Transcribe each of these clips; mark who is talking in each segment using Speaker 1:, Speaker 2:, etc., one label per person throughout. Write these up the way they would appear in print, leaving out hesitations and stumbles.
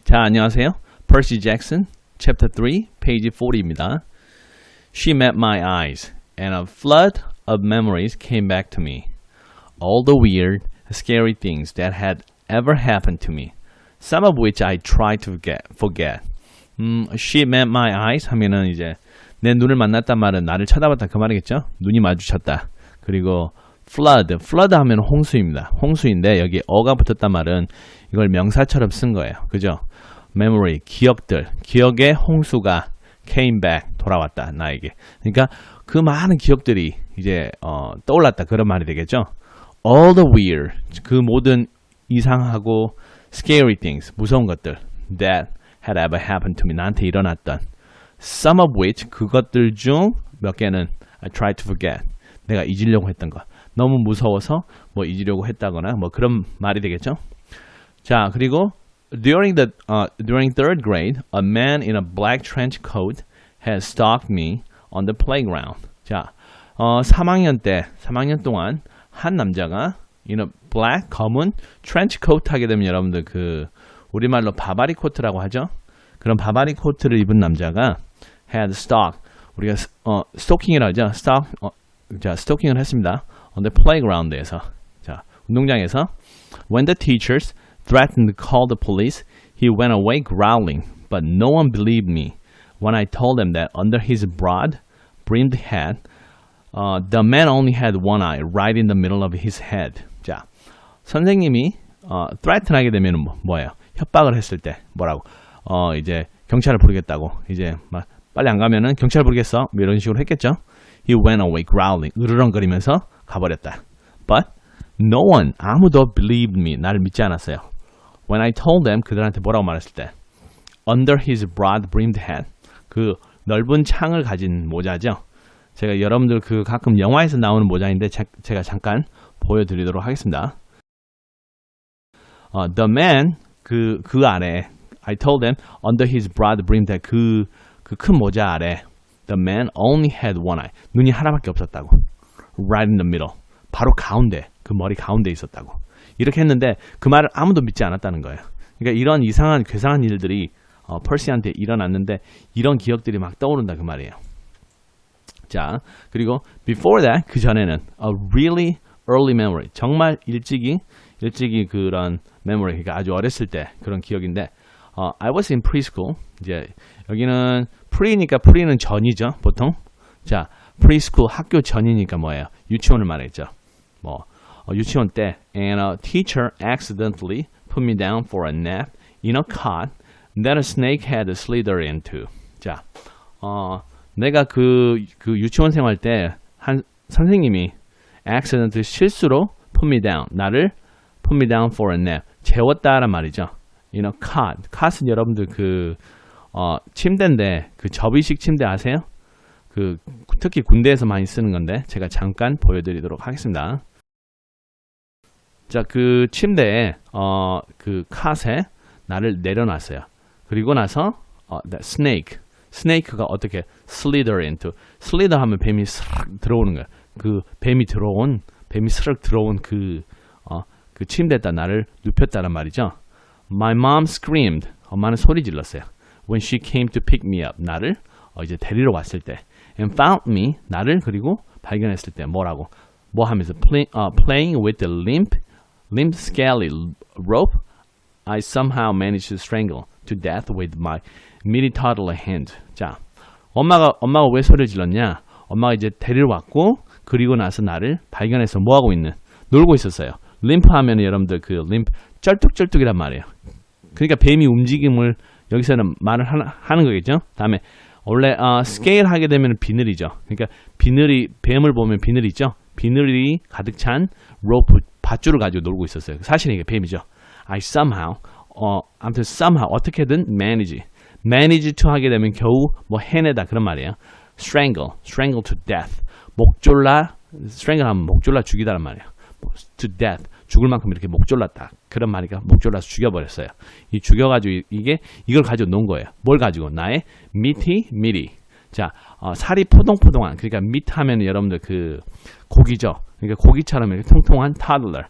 Speaker 1: 자, 안녕하세요. Percy Jackson, Chapter 3, page 40입니다. She met my eyes, and a flood of memories came back to me. All the weird, scary things that had ever happened to me, some of which I tried to forget. She met my eyes 하면은 이제 내 눈을 만났단 말은 나를 쳐다봤다 그 말이겠죠? 눈이 마주쳤다. 그리고 flood 하면 홍수입니다. 홍수인데 여기 어가 붙었단 말은 이걸 명사처럼 쓴 거예요. 그죠? memory, 기억들, 기억의 홍수가 came back, 돌아왔다 나에게. 그러니까 그 많은 기억들이 이제 떠올랐다 그런 말이 되겠죠. All the weird, 그 모든 이상하고 scary things, 무서운 것들 that had ever happened to me, 나한테 일어났던 some of which, 그것들 중 몇 개는 I tried to forget, 내가 잊으려고 했던 거. 너무 무서워서 뭐 잊으려고 했다거나 뭐 그런 말이 되겠죠. 자, 그리고 during third grade, a man in a black trench coat had stalked me on the playground. 자, 3학년 동안 한 남자가 in a black, 검은 trench coat 하게 되면 여러분들 그 우리말로 바바리 코트라고 하죠. 그런 바바리 코트를 입은 남자가 had stalked, 우리가 스토킹이라고 하죠. 자, 스토킹을 했습니다. on the playground에서, 자, 운동장에서. When the teachers threatened to call the police, he went away growling, but no one believed me when I told them that under his broad-brimmed hat, the man only had one eye right in the middle of his head. 자, 선생님이 threaten하게 되면 뭐예요? 협박을 했을 때 뭐라고? 이제 경찰을 부르겠다고. 이제 막 빨리 안 가면은 경찰 부르겠어. 뭐 이런 식으로 했겠죠. He went away growling, 으르렁거리면서 가버렸다. But no one, 아무도 believed me, 나를 믿지 않았어요. When I told them, 그들한테 뭐라고 말했을 때, under his broad-brimmed hat, 그 넓은 창을 가진 모자죠. 제가 여러분들 그 가끔 영화에서 나오는 모자인데 제가 잠깐 보여드리도록 하겠습니다. The man, 그 아래, I told them, under his broad-brimmed hat, 그 큰 모자 아래, the man only had one eye, 눈이 하나밖에 없었다고. Right in the middle, 바로 가운데, 그 머리 가운데 있었다고. 이렇게 했는데 그 말을 아무도 믿지 않았다는 거예요. 그러니까 이런 이상한 괴상한 일들이 펄시한테 일어났는데 이런 기억들이 막 떠오른다 그 말이에요. 자, 그리고 before that, 그 전에는 a really early memory, 정말 일찍이 그런 memory, 그러니까 아주 어렸을 때 그런 기억인데, I was in preschool. 이제 여기는 pre니까 pre는 전이죠 보통. 자, preschool 학교 전이니까 뭐예요? 유치원을 말했죠. 뭐 유치원 때, and a teacher accidentally put me down for a nap in a cot that a snake had slithered into. 자, 내가 그 유치원 생활 때 한 선생님이 accidentally 실수로 put me down, 나를 put me down for a nap, 재웠다란 말이죠. in a cot. cot은 여러분들 그 침대인데 그 접이식 침대 아세요? 그 특히 군대에서 많이 쓰는 건데 제가 잠깐 보여드리도록 하겠습니다. 자, 그 침대에 그 칸에 나를 내려놨어요. 그리고 나서 the snake가 어떻게 slither into, slither 하면 뱀이 스르륵 들어오는 거야. 그 뱀이 스르륵 들어온 그 침대에다 나를 눕혔다는 말이죠. My mom screamed. 엄마는 소리 질렀어요. When she came to pick me up, 나를 이제 데리러 왔을 때, and found me, 나를 그리고 발견했을 때 뭐라고? 뭐 하면서 playing with the limp scaly rope, I somehow managed to strangle to death with my mini toddler hand. 자, 엄마가 왜 소리를 질렀냐? 엄마가 이제 데리러 왔고 그리고 나서 나를 발견해서 뭐 하고 놀고 있었어요. limp 하면 여러분들 그 limp 쩔뚝쩔뚝이란 말이에요. 그러니까 뱀이 움직임을 여기서는 말을 하는 거겠죠. 다음에 원래 scale 하게 되면 비늘이죠. 그러니까 뱀을 보면 비늘이 있죠. 비늘이 가득 찬 로프, 밧줄을 가지고 놀고 있었어요. 사실 이게 뱀이죠. I somehow, 아무튼 somehow 어떻게든 manage to 하게 되면 겨우 뭐 해내다 그런 말이에요. strangle to death. strangle 하면 목졸라 죽이다란 말이에요. to death, 죽을 만큼 이렇게 목졸랐다. 그런 말이니까 목졸라서 죽여버렸어요. 이 죽여가지고 이걸 가지고 논 거예요. 뭘 가지고? 나의 미리. 자, 살이 포동포동한, 그러니까 meat 하면 여러분들 그 고기죠. 그러니까 고기처럼 이렇게 통통한 toddler.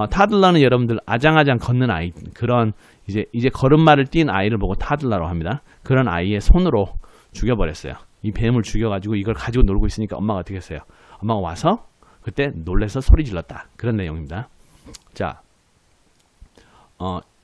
Speaker 1: 타들러는 여러분들 아장아장 걷는 아이, 그런 이제 걸음마를 띈 아이를 보고 타들러라고 합니다. 그런 아이의 손으로 죽여버렸어요. 이 뱀을 죽여가지고 이걸 가지고 놀고 있으니까 엄마가 어떻게 했어요? 엄마가 와서 그때 놀래서 소리 질렀다. 그런 내용입니다. 자,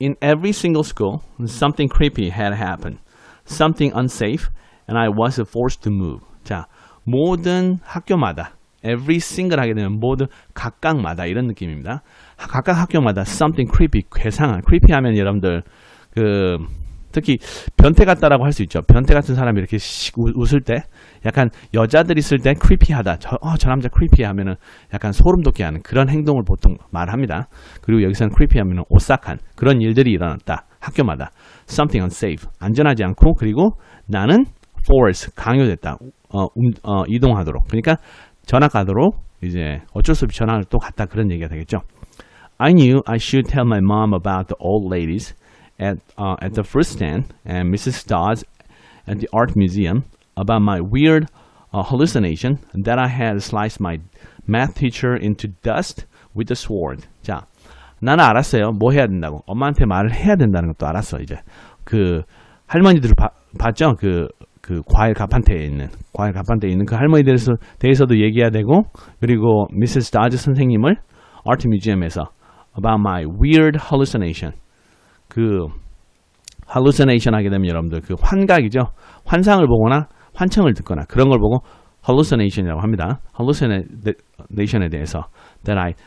Speaker 1: in every single school, something creepy had happened. Something unsafe, and I was forced to move. 자, 모든 학교마다 every single 하게 되면 모든 각각마다 이런 느낌입니다. 각각 학교마다 something creepy, 괴상한. creepy 하면 여러분들 특히 변태 같다라고 할 수 있죠. 변태 같은 사람이 이렇게 웃을 때 약간 여자들이 있을 때 creepy하다. 저 남자 creepy 하면은 약간 소름 돋게 하는 그런 행동을 보통 말합니다. 그리고 여기서는 creepy 하면은 오싹한 그런 일들이 일어났다. 학교마다 something unsafe, 안전하지 않고, 그리고 나는 force, 강요됐다. 이동하도록. 그러니까 전학 가도록 이제 어쩔 수 없이 전학을 또 갔다, 그런 얘기가 되겠죠. I knew I should tell my mom about the old ladies at the fruit stand and Mrs. Dodds at the art museum about my weird hallucination that I had sliced my math teacher into dust with a sword. 자, 나는 알았어요. 뭐 해야 된다고. 엄마한테 말을 해야 된다는 것도 알았어. 이제 그 할머니들을 봤죠. 그 과일 가판대에 있는 그 할머니들에 대해서도 얘기해야 되고, 그리고 미세스 다즈 선생님을 아트 뮤지엄에서 about my weird hallucination. 그 hallucination 하게 되면 여러분들 그 환각이죠. 환상을 보거나 환청을 듣거나 그런 걸 보고 hallucination이라고 합니다. hallucination에 대해서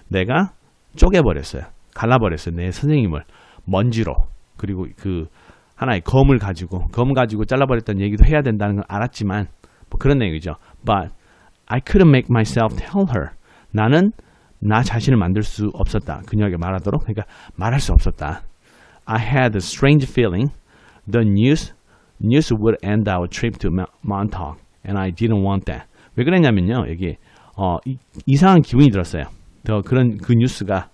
Speaker 1: 내가 쪼개버렸어요. 갈라버렸어요. 내 선생님을 먼지로. 그리고 그 하나의 검 가지고 잘라버렸다는 얘기도 해야 된다는 걸 알았지만 뭐 그런 내용이죠. But I couldn't make myself tell her. 나는 나 자신을 만들 수 없었다. 그녀에게 말하도록. 그러니까 말할 수 없었다. I had a strange feeling the news would end our trip to Montauk, and I didn't want that. 왜 그랬냐면요, 여기 이상한 기분이 들었어요. 그 뉴스가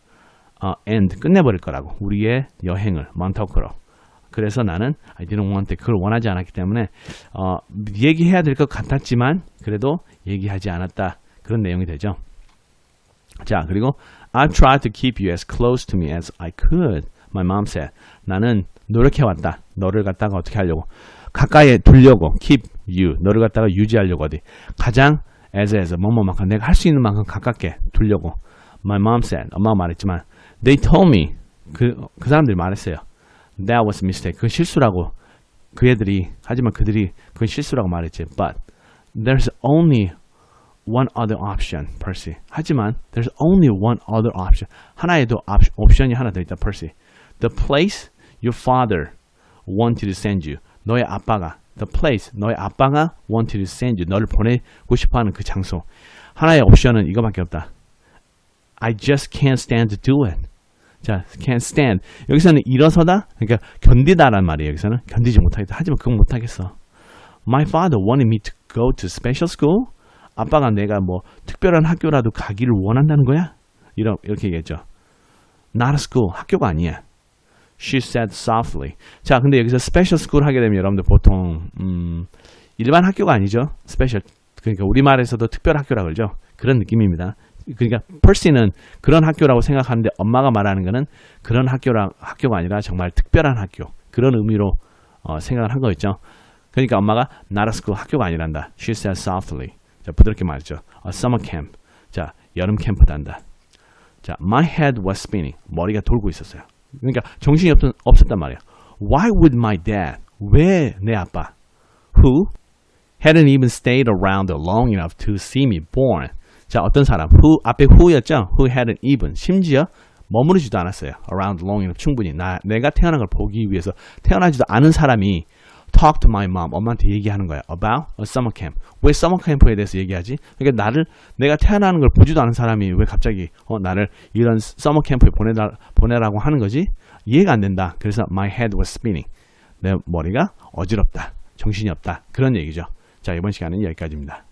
Speaker 1: end 끝내버릴 거라고, 우리의 여행을 몬타우크로. 그래서 나는 I didn't want that. 그걸 원하지 않았기 때문에 얘기해야 될 것 같았지만 그래도 얘기하지 않았다. 그런 내용이 되죠. 자, 그리고 I've tried to keep you as close to me as I could. My mom said. 나는 노력해왔다. 너를 갖다가 어떻게 하려고. 가까이에 두려고. Keep you. 너를 갖다가 유지하려고 어디. 가장 as 뭐뭐만큼 내가 할 수 있는 만큼 가깝게 두려고. My mom said. 엄마가 말했지만 they told me. 그 사람들이 말했어요. That was a mistake. 그건 실수라고. 하지만 그들이 그건 실수라고 말했지. But there's only one other option, Percy. 하지만 there's only one other option. 하나의 더 옵션이 하나 더 있다, Percy. The place your father wanted to send you. 너의 아빠가 wanted to send you. 너를 보내고 싶어하는 그 장소. 하나의 옵션은 이거밖에 없다. I just can't stand to do it. 자, can't stand. 여기서는 일어서다, 그러니까 견디다란 말이에요. 여기서는 견디지 못하겠다. 하지만 그건 못하겠어. My father wanted me to go to special school. 아빠가 내가 뭐 특별한 학교라도 가기를 원한다는 거야? 이렇게 얘기했죠. Not a school. 학교가 아니야. She said softly. 자, 근데 여기서 special school 하게 되면 여러분들 보통 일반 학교가 아니죠. special. 그러니까 우리말에서도 특별 학교라고 그러죠. 그런 느낌입니다. 그러니까 Percy는 그런 학교라고 생각하는데 엄마가 말하는 거는 그런 학교가 아니라 정말 특별한 학교. 그런 의미로 생각을 한 거였죠. 그러니까 엄마가 not a school. 학교가 아니란다. She said softly. 자, 부드럽게 말했죠. A summer camp. 자, 여름 캠프단다. 자, my head was spinning. 머리가 돌고 있었어요. 그러니까 정신이 없었단 말이에요. Why would my dad? 왜 내 아빠? Who hadn't even stayed around long enough to see me born. 자, 어떤 사람? Who 앞에 who였죠? Who hadn't even. 심지어 머무르지도 않았어요. Around long enough. 충분히 내가 태어난 걸 보기 위해서 태어나지도 않은 사람이 talk to my mom. 엄마한테 얘기하는 거야. About a summer camp. 왜 summer camp에 대해서 얘기하지? 그러니까 내가 태어나는 걸 보지도 않은 사람이 왜 갑자기 나를 이런 summer camp에 보내라고 하는 거지? 이해가 안 된다. 그래서 my head was spinning. 내 머리가 어지럽다. 정신이 없다. 그런 얘기죠. 자, 이번 시간은 여기까지입니다.